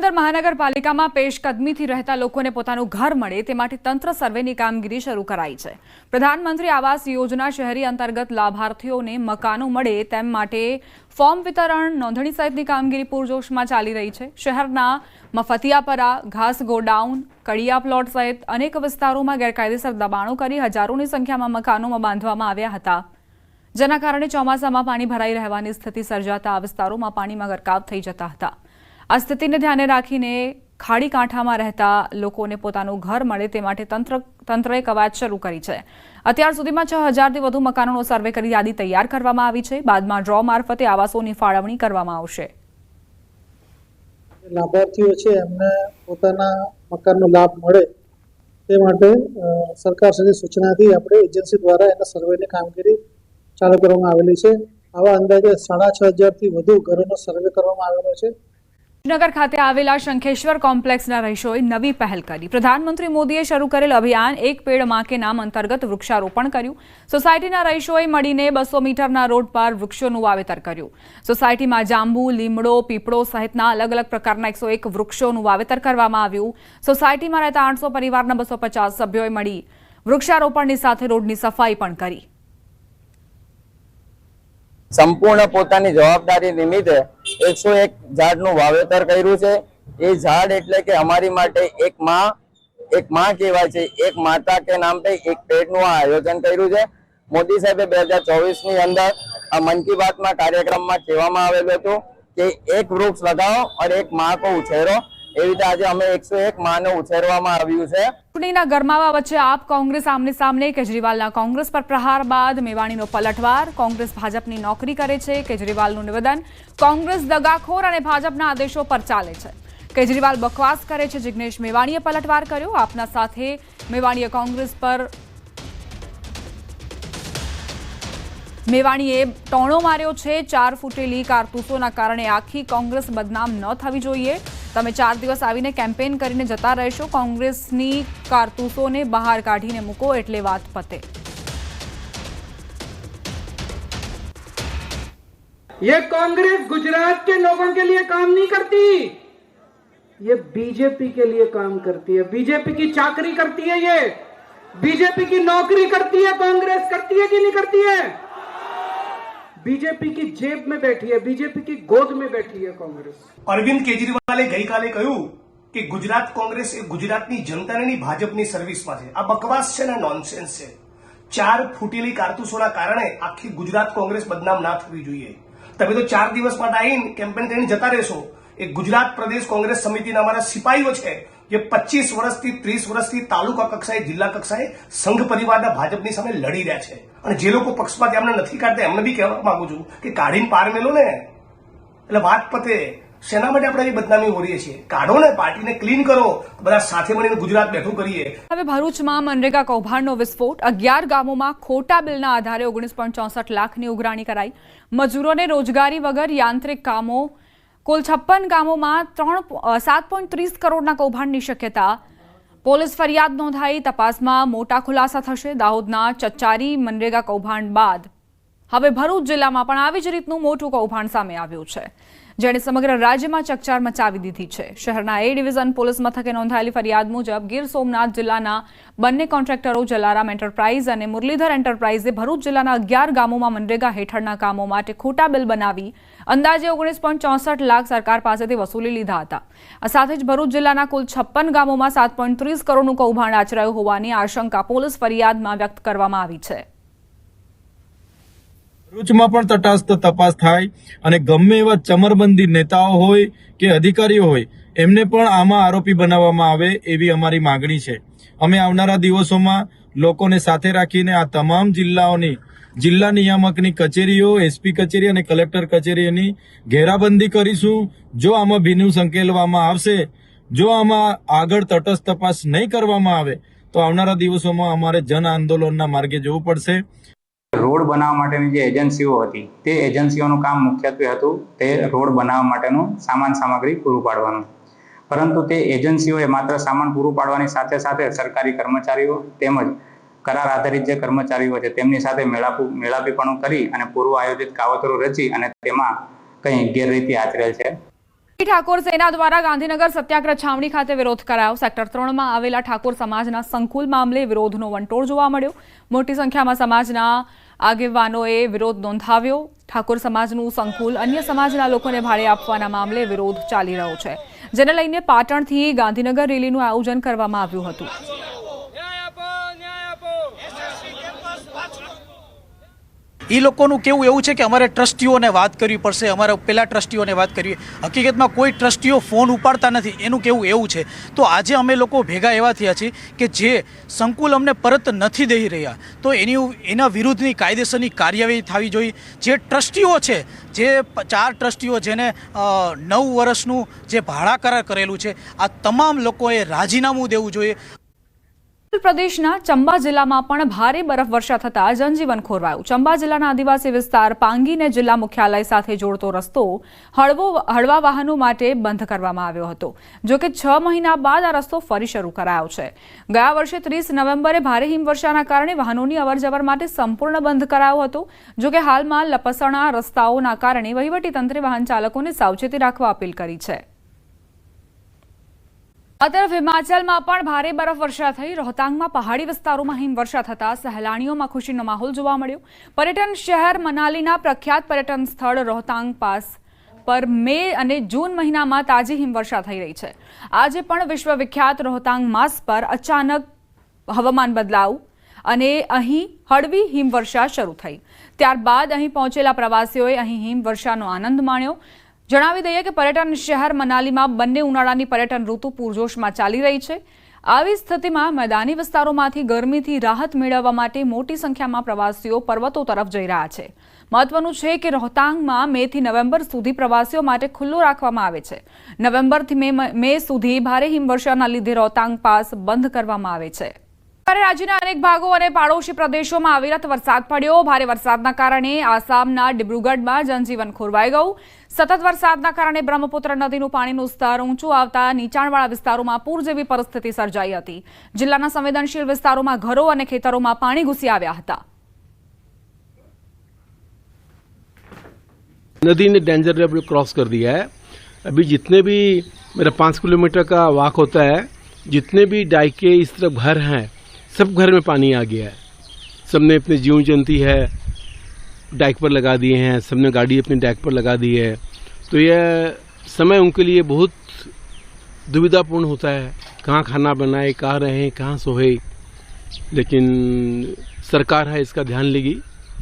વિસાવદર મહાનગરપાલિકામાં પેશકદમીથી રહેતા લોકોને પોતાનું ઘર મળે તે માટે તંત્ર સર્વેની કામગીરી શરૂ કરાઈ છે। પ્રધાનમંત્રી આવાસ યોજના શહેરી અંતર્ગત લાભાર્થીઓને મકાનો મળે તેમ માટે ફોર્મ વિતરણ, નોંધણી સહિતની કામગીરી પૂરજોશમાં ચાલી રહી છે। શહેરના મફતિયાપરા, ઘાસ ગોડાઉન, કડિયા પ્લોટ સહિત અનેક વિસ્તારોમાં ગેરકાયદેસર દબાણો કરી હજારોની સંખ્યામાં મકાનોમાં બાંધવામાં આવ્યા હતા, જેના કારણે ચોમાસામાં પાણી ભરાઈ રહેવાની સ્થિતિ સર્જાતા આ વિસ્તારોમાં પાણીમાં ગરકાવ થઈ જતા હતા। આ સ્થિતિને ધ્યાને રાખીને ખાડી કાંઠામાં રહેતા લોકોને પોતાનું ઘર મળે તે માટે તંત્રએ કવાયત શરૂ કરી છે। અત્યાર સુધીમાં 6000થી વધુ મકાનોનો સર્વે કરી યાદી તૈયાર કરવામાં આવી છે। બાદમાં ડ્રો મારફતે આવાસોની ફાળવણી કરવામાં આવશે। લાભાર્થીઓ છે એમને પોતાના મકાનનો લાભ મળે તે માટે સરકારશ્રીની સૂચનાથી આપણે એજન્સી દ્વારા એના સર્વેની કામગીરી ચાલુ કરવામાં આવેલી છે। આવા અંદાજે 6500થી વધુ ઘરોનો સર્વે કરવામાં આવેલો છે। શ્રીનગર ખાતે આવેલા શંખેશ્વર કોમ્પ્લેક્સના રહીશોએ નવી પહેલ કરી। પ્રધાનમંત્રી મોદીએ શરૂ કરેલ અભિયાન એક પેડ માં કે નામ અંતર્ગત વૃક્ષારોપણ કર્યું। સોસાયટીના રહીશોએ મળીને 200 મીટરના રોડ પર વૃક્ષોનું વાવેતર કર્યું। સોસાયટીમાં જાંબુ, લીમડો, પીપળો સહિતના અલગ અલગ પ્રકારના 101 વૃક્ષોનું વાવેતર કરવામાં આવ્યું। સોસાયટીમાં રહેતા 800 પરિવારના 250 સભ્યોએ મળી વૃક્ષારોપણની સાથે રોડની સફાઈ પણ કરી। संपूर्ण પોતાની જવાબદારી નિમિત્તે 101 ઝાડનું વાવેતર કર્યું છે। એ ઝાડ એટલે કે અમારી માટે એક માં કહેવાય છે। એક માતા કે નામ पे એક પેડનું આયોજન કર્યું છે। મોદી સાહેબે 2024ની અંદર આ મન કી બાતમાં કાર્યક્રમમાં કહેવામાં આવેલું હતું કે એક વૃક્ષ લગાવો और एक माँ को उछेरो। એવી રીતે આજે અમે 101 માને ઉછેરવામાં આવ્યું છે। ચૂંટણીના ગરમાવા વચ્ચે આપ કોંગ્રેસ આમને સામને। કેજરીવાલના કોંગ્રેસ પર પ્રહાર બાદ મેવાણીનો પલટવાર। કોંગ્રેસ ભાજપની નોકરી કરે છે। કેજરીવાલનું નિવેદન, કોંગ્રેસ દગાખોર અને ભાજપના આદેશો પર ચાલે છે। કેજરીવાલ બકવાસ કરે છે। જિગ્નેશ મેવાણીએ પલટવાર કર્યો। આપના સાથે મેવાણીએ કોંગ્રેસ પર મેવાણીએ ટોણો માર્યો છે। 4 ફૂટેલી કારતૂસોના કારણે આખી કોંગ્રેસ બદનામ ન થવી જોઈએ। તમે 4 દિવસ આવીને કેમ્પેન કરીને જતા રહેશો। કોંગ્રેસની કારતૂસોને બહાર કાઢીને મૂકો એટલે વાત પતે। ये कांग्रेस गुजरात के लोगों के लिए काम नहीं करती, ये बीजेपी के लिए काम करती है। बीजेपी की चाकरी करती है, ये बीजेपी की नौकरी करती है। कांग्रेस करती है कि नहीं करती है? बीजेपी की जेब में बैठी है, बीजेपी की गोद में बैठी है कांग्रेस। અરવિંદ કેજરીવાલે ગઈકાલે કહ્યું કે ગુજરાત કોંગ્રેસ એ ગુજરાતની જનતાની ભાજપની સર્વિસમાં છે। આ બકવાસ છે ને નોનસેન્સ છે। 4 ફૂટેલી કારતૂસોના કારણે આખી ગુજરાત કોંગ્રેસ બદનામ ના થવી જોઈએ। તમે તો 4 દિવસ માટે આવીને કેમ્પેન કરીને જતા રહેશો। એ ગુજરાત પ્રદેશ કોંગ્રેસ સમિતિના અમારા સિપાહીઓ છે જે 25 વર્ષથી 30 વર્ષથી તાલુકા કક્ષાએ, જિલ્લા કક્ષાએ સંઘ પરિવારના ભાજપની સામે લડી રહ્યા છે। અને જે લોકો પક્ષમાંથી એમને નથી કાઢતા એમને બી કહેવા માંગુ છું કે કાઢીને પાર મેલો ને એટલે વાત પતે। શેના માટે આપણે બદનામી ઓરીએ છીએ? કાઢો ને, પાર્ટીને ક્લીન કરો, બધા સાથે મળીને ગુજરાત બેઠું કરીએ। હવે ભરૂચમાં મનરેગા કૌભાંડનો વિસ્ફોટ। 11 ગામોમાં ખોટા બિલના આધારે 19.64 લાખની ઉઘરાણી કરાઈ। મજૂરોને રોજગારી વગર યાંત્રિક કામો। કુલ 56 ગામોમાં 7.30 કરોડના કૌભાંડની શક્યતા। પોલીસ ફરિયાદ નોંધાઈ। તપાસમાં મોટા ખુલાસા થશે। દાહોદના ચચારી મનરેગા કૌભાંડ બાદ હવે ભરૂચ જિલ્લામાં પણ આવી જ રીતનું મોટું કૌભાંડ સામે આવ્યું છે, જેણે સમગ્ર રાજ્યમાં ચકચાર મચાવી દીધી છે। શહેરના એ ડિવિઝન પોલીસ મથકે નોંધાયેલી ફરિયાદ મુજબ ગીર સોમનાથ જિલ્લાના બંને કોન્ટ્રાક્ટરો જલારામ એન્ટરપ્રાઇઝ અને મુરલીધર એન્ટરપ્રાઇઝે ભરૂચ જિલ્લાના 11 ગામોમાં મનરેગા હેઠળના કામો માટે ખોટા બિલ બનાવી અંદાજે 19.64 લાખ સરકાર પાસેથી વસૂલી લીધા હતા। આ સાથે જ ભરૂચ જિલ્લાના કુલ 56 ગામોમાં 7.30 કરોડનું કૌભાંડ આચરાયું હોવાની આશંકા પોલીસ ફરિયાદમાં વ્યક્ત કરવામાં આવી છે। ભરૂચમાં પણ તટસ્થ તપાસ થાય અને ગમે એવા ચમરબંધી નેતાઓ હોય કે અધિકારીઓ હોય એમને પણ આમાં આરોપી બનાવવામાં આવે એવી અમારી માંગણી છે। અમે આવનારા દિવસોમાં લોકોને સાથે રાખીને આ તમામ જિલ્લાઓની જિલ્લા નિયામકની કચેરીઓ, એસપી કચેરી અને કલેક્ટર કચેરીની ઘેરાબંધી કરીશું। જો આમાં ભીનું સંકેલવામાં આવશે, જો આમાં આગળ તટસ્થ તપાસ નહીં કરવામાં આવે તો આવનારા દિવસોમાં અમારે જન આંદોલનના માર્ગે જવું પડશે। રોડ બનાવવા માટેની જે એજન્સીઓ હતી તે એજન્સીઓનું કામ મુખ્યત્વે હતું તે રોડ બનાવવા માટેનું સામાન સામગ્રી પૂરું પાડવાનું, પરંતુ તે એજન્સીઓએ માત્ર સામાન પૂરું પાડવાની સાથે સાથે સરકારી કર્મચારીઓ તેમજ કરાર આધારિત જે કર્મચારીઓ છે તેમની સાથે મેળાપીપણું કરી અને પૂર્વ આયોજિત કાવતરો રચી અને તેમાં કંઈ ગેરરીતિ આચરેલ છે। ઠાકોર સેના દ્વારા ગાંધીનગર સત્યાગ્રહ છાવણી ખાતે વિરોધ કરાયો. સેક્ટર 3માં આવેલા ઠાકોર સમાજના સંકુલ મામલે વિરોધનો વંટોળ જોવા મળ્યો. મોટી સંખ્યામાં સમાજના આગેવાનોએ વિરોધ નોંધાવ્યો. ઠાકોર સમાજનું સંકુલ અન્ય સમાજના લોકોને ભાડે આપવાના મામલે વિરોધ ચાલી રહ્યો છે, જેને લઈને પાટણથી ગાંધીનગર રેલીનું આયોજન કરવામાં આવ્યું હતું. એ લોકોનું કેવું એવું છે કે અમારે ટ્રસ્ટીઓને વાત કરવી પડશે, અમારે પેલા ટ્રસ્ટીઓને વાત કરવી. હકીકતમાં કોઈ ટ્રસ્ટીઓ ફોન ઉપાડતા નથી, એનું કેવું એવું છે. તો આજે અમે લોકો ભેગા એવા થયા છીએ કે જે સંકુલ અમને પરત નથી દઈ રહ્યા, તો એના વિરુદ્ધની કાયદેસરની કાર્યવાહી થવી જોઈએ. જે ટ્રસ્ટીઓ છે, જે 4 ટ્રસ્ટીઓ જેને 9 વર્ષનું જે ભાડા કરાર કરેલું છે, આ તમામ લોકોએ રાજીનામું દેવું જોઈએ. પ્રદેશના ચંબા જિલ્લામાં પણ ભારે બરફવર્ષા થતા જનજીવન ખોરવાયું. ચંબા જિલ્લાના આદિવાસી વિસ્તાર પાંગીને જિલ્લા મુખ્યાલય સાથે જોડતો રસ્તો હળવા વાહનો માટે બંધ કરવામાં આવ્યો હતો. જો કે 6 મહિના બાદ આ રસ્તો ફરી શરૂ કરાયો છે. ગયા વર્ષે 30 નવેમ્બરે ભારે હિમવર્ષાના કારણે વાહનોની અવરજવર માટે સંપૂર્ણ બંધ કરાયો હતો. જો કે હાલમાં લપસણા રસ્તાઓના કારણે વહીવટીતંત્રે વાહન ચાલકોને સાવચેતી રાખવા અપીલ કરી છે. આ તરફ હિમાચલમાં પણ ભારે બરફવર્ષા થઈ. રોહતાંગમાં પહાડી વિસ્તારોમાં હિમવર્ષા થતા સહેલાણીઓમાં ખુશીનો માહોલ જોવા મળ્યો. પર્યટન શહેર મનાલીના પ્રખ્યાત પર્યટન સ્થળ રોહતાંગ પાસ પર મે અને જૂન મહિનામાં તાજી હિમવર્ષા થઈ રહી છે. આજે પણ વિશ્વવિખ્યાત રોહતાંગ માસ પર અચાનક હવામાન બદલાવ અને અહીં હળવી હિમવર્ષા શરૂ થઈ. ત્યારબાદ અહીં પહોંચેલા પ્રવાસીઓએ અહીં હિમવર્ષાનો આનંદ માણ્યો. જણાવી દઈએ કે પર્યટન શહેર મનાલીમાં બંને ઉનાળાની પર્યટન ઋતુ પૂરજોશમાં ચાલી રહી છે. આવી સ્થિતિમાં મેદાની વિસ્તારોમાંથી ગરમીથી રાહત મેળવવા માટે મોટી સંખ્યામાં પ્રવાસીઓ પર્વતો તરફ જઈ રહ્યા છે. મહત્વનું છે કે રોહતાંગમાં મેથી નવેમ્બર સુધી પ્રવાસીઓ માટે ખુલ્લું રાખવામાં આવે છે. નવેમ્બરથી મે સુધી ભારે હિમવર્ષાના લીધે રોહતાંગ પાસ બંધ કરવામાં આવે છે. રાજ્યના અનેક ભાગો અને પાડોશી પ્રદેશોમાં અવિરત વરસાદ પડ્યો. ભારે વરસાદના કારણે આસામના ડિબ્રુગઢમાં જનજીવન ખોરવાઈ ગયું. સતત વરસાદના કારણે બ્રહ્મપુત્ર નદીનું પાણીનું સ્તર ઊંચું આવતા નીચાણવાળા વિસ્તારોમાં પૂર જેવી પરિસ્થિતિ સર્જાઈ હતી. જિલ્લાના સંવેદનશીલ વિસ્તારોમાં ઘરો અને ખેતરોમાં પાણી ઘૂસી આવ્યા હતા. नदी ने डेंजर लेवल क्रॉस कर दिया है. अभी जितने भी मेरा 5 किलोमीटर का वॉक होता है, जितने भी डाइक के इस तरफ घर हैं, सब घर में पानी आ गया है. सबने अपने जीवन जंती है डाइक पर लगा दिए हैं, सबने गाड़ी अपनी डाइक पर लगा दी है. तो यह समय उनके लिए बहुत दुविधापूर्ण होता है, कहाँ खाना बनाए, कहाँ रहें, कहाँ सोए. लेकिन सरकार है इसका ध्यान लेगी,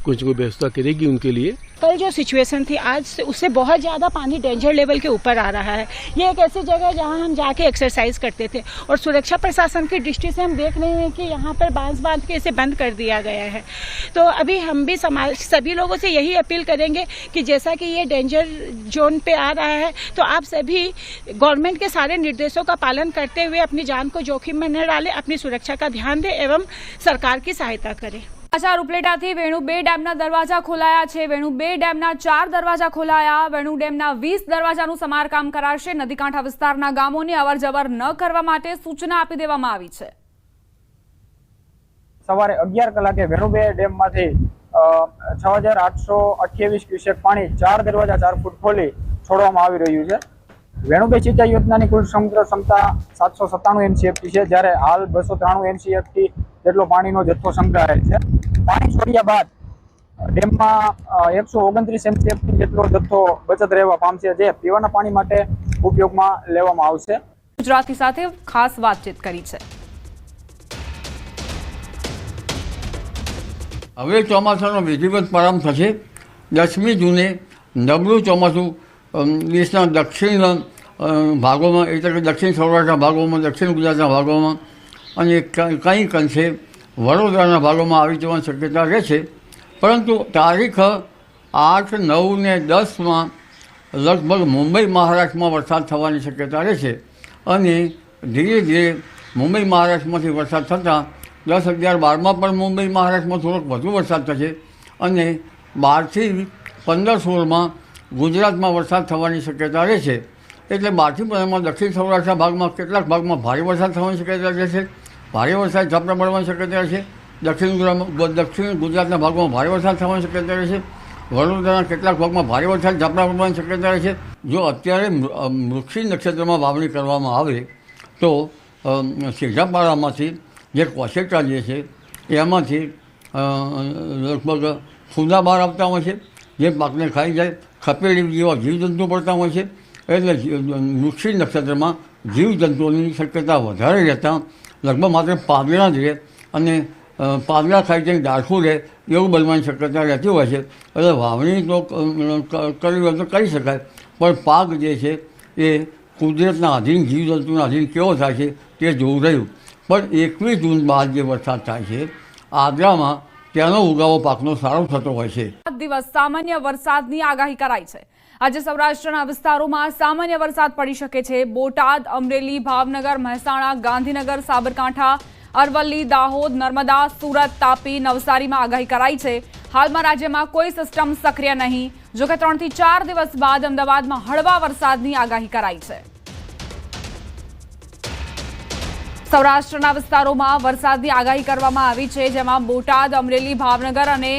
कुछ कोई व्यवस्था करेगी उनके लिए. कल जो सिचुएशन थी आज से उससे बहुत ज़्यादा पानी डेंजर लेवल के ऊपर आ रहा है. ये एक ऐसी जगह है जहाँ हम जाके एक्सरसाइज करते थे और सुरक्षा प्रशासन की दृष्टि से हम देख रहे हैं कि यहाँ पर बांध के इसे बंद कर दिया गया है. तो अभी हम भी समाज सभी लोगों से यही अपील करेंगे कि जैसा कि ये डेंजर जोन पे आ रहा है, तो आप सभी गवर्नमेंट के सारे निर्देशों का पालन करते हुए अपनी जान को जोखिम में न डालें, अपनी सुरक्षा का ध्यान दें एवं सरकार की सहायता करें. ઉપલેટાથી વેણુ 2 ડેમના દરવાજા ખોલાયા છે. વેણુ 2 ડેમના 4 દરવાજા ખોલાયા. વેણુ ડેમના 20 દરવાજાનું સમારકામ કરાશે. નદીકાંઠા વિસ્તારના ગામોને અવરજવર ન કરવા માટે સૂચના આપી દેવામાં આવી છે. સવારે 11 કલાકે વેણુ 2 ડેમમાંથી 6828 ક્યુસેક પાણી 4 દરવાજા 4 ફૂટ ખોલી છોડવામાં આવી રહ્યું છે. વેણુ 2 સિંચાઈ યોજનાની કુલ સમુદ્ર ક્ષમતા 797 MCFT છે, જ્યારે હાલ 293 MCFT જેટલો પાણીનો જથ્થો સંગ્રહાયેલ છે. પાણી છોડ્યા બાદ ડેમમાં 129 MCFT જેટલો જથ્થો બચત રહેવા પામશે, જે પીવાના પાણી માટે ઉપયોગમાં લેવામાં આવશે. ગુજરાતી સાથે ખાસ વાતચીત કરી છે. હવે ચોમાસાનો વિધિવત પ્રારંભ થશે. 10મી જૂને નબળું ચોમાસું દેશના દક્ષિણ ભાગોમાં, એટલે કે દક્ષિણ સૌરાષ્ટ્રના ભાગોમાં, દક્ષિણ ગુજરાતના ભાગોમાં અને કંઈક અંશે વડોદરાના ભાગોમાં આવી જવાની શક્યતા રહેશે. પરંતુ તારીખ 8, 9 ને 10માં લગભગ મુંબઈ મહારાષ્ટ્રમાં વરસાદ થવાની શક્યતા રહેશે અને ધીરે ધીરે મુંબઈ મહારાષ્ટ્રમાંથી વરસાદ થતાં 10, 11, 12માં પણ મુંબઈ મહારાષ્ટ્રમાં થોડોક વધુ વરસાદ થશે અને 12થી 15, 16માં ગુજરાતમાં વરસાદ થવાની શક્યતા રહેશે. એટલે 12થી 15માં દક્ષિણ સૌરાષ્ટ્રના ભાગમાં કેટલાક ભાગમાં ભારે વરસાદ થવાની શક્યતા રહેશે. ભારે વરસાદ ઝાપટા પડવાની શક્યતા રહેશે. દક્ષિણ ગુજરાતના ભાગમાં ભારે વરસાદ થવાની શક્યતા રહેશે વડોદરાના કેટલાક ભાગમાં ભારે વરસાદ ઝાપટા પડવાની શક્યતા રહે છે. જો અત્યારે મૃગશિર નક્ષત્રમાં વાવણી કરવામાં આવે તો સેજાપાડામાંથી જે કોસેટા જે છે એમાંથી લગભગ ફૂંદા બહાર આવતા હોય છે, જે પાકને ખાઈ જાય. ખપેડી જેવા જીવજંતુ પડતા હોય છે, એટલે મૃગશિર નક્ષત્રમાં જીવજંતુઓની શક્યતા વધારે રહેતા લગભગ માત્ર પાંદડા જ રહે અને પાંદડા ખાઈ જઈને ડાળખું રહે એવું બનવાની શક્યતા રહેતી હોય છે. એટલે વાવણી તો કરવી હોય તો કરી શકાય, પણ પાક જે છે એ કુદરતના આધીન જીવજંતુના આધીન કેવો થાય છે તે જોવું રહ્યું. પણ 21 જૂન બાદ જે વરસાદ થાય છે આદ્રામાં તેનો ઉગાવો પાકનો સારો થતો હોય છે. દિવસ સામાન્ય વરસાદની આગાહી કરાઈ છે. આજે સૌરાષ્ટ્રના વિસ્તારોમાં સામાન્ય વરસાદ પડી શકે છે. બોટાદ, અમરેલી, ભાવનગર, મહેસાણા, ગાંધીનગર, સાબરકાંઠા, અરવલ્લી, દાહોદ, નર્મદા, સુરત, તાપી, નવસારીમાં આગાહી કરાઈ છે. હાલમાં રાજ્યમાં કોઈ સિસ્ટમ સક્રિય નહીં. જોકે 3 થી 4 દિવસ બાદ અમદાવાદમાં હળવા વરસાદની આગાહી કરાઈ છે. સૌરાષ્ટ્રના વિસ્તારોમાં વરસાદની આગાહી કરવામાં આવી છે, જેમાં બોટાદ, અમરેલી, ભાવનગર અને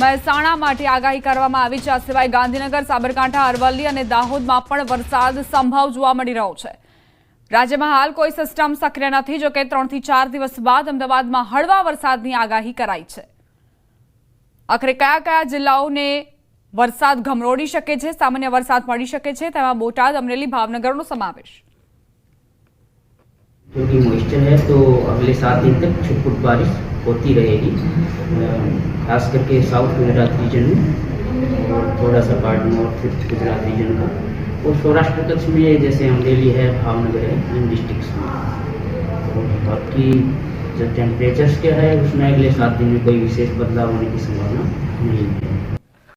મહેસાણા માટે આગાહી કરવામાં આવી છે. આ સિવાય ગાંધીનગર, સાબરકાંઠા, અરવલ્લી અને દાહોદમાં પણ વરસાદ સંભવ જોવા મળી રહ્યો છે. રાજ્યમાં હાલ કોઈ સિસ્ટમ સક્રિય નથી. જોકે 3 થી 4 દિવસ બાદ અમદાવાદમાં હળવા વરસાદની આગાહી કરાઈ છે. આખરે કયા કયા જિલ્લાઓને વરસાદ ગમરોડી શકે છે, સામાન્ય વરસાદ પડી શકે છે, તેમાં બોટાદ, અમરેલી, ભાવનગરનો સમાવેશ. क्योंकि मॉइस्चर है तो अगले 7 दिन तक छुटपुट बारिश होती रहेगी, खास करके साउथ गुजरात रीजन में और थोड़ा सा पार्ट नॉर्थ गुजरात रीजन का, और सौराष्ट्र कच्छ में जैसे अमरेली है, भावनगर है, इन डिस्ट्रिक्ट्स में. और बाकी जो टेम्परेचर्स क्या है उसमें अगले 7 दिन में कोई विशेष बदलाव होने की संभावना नहीं है.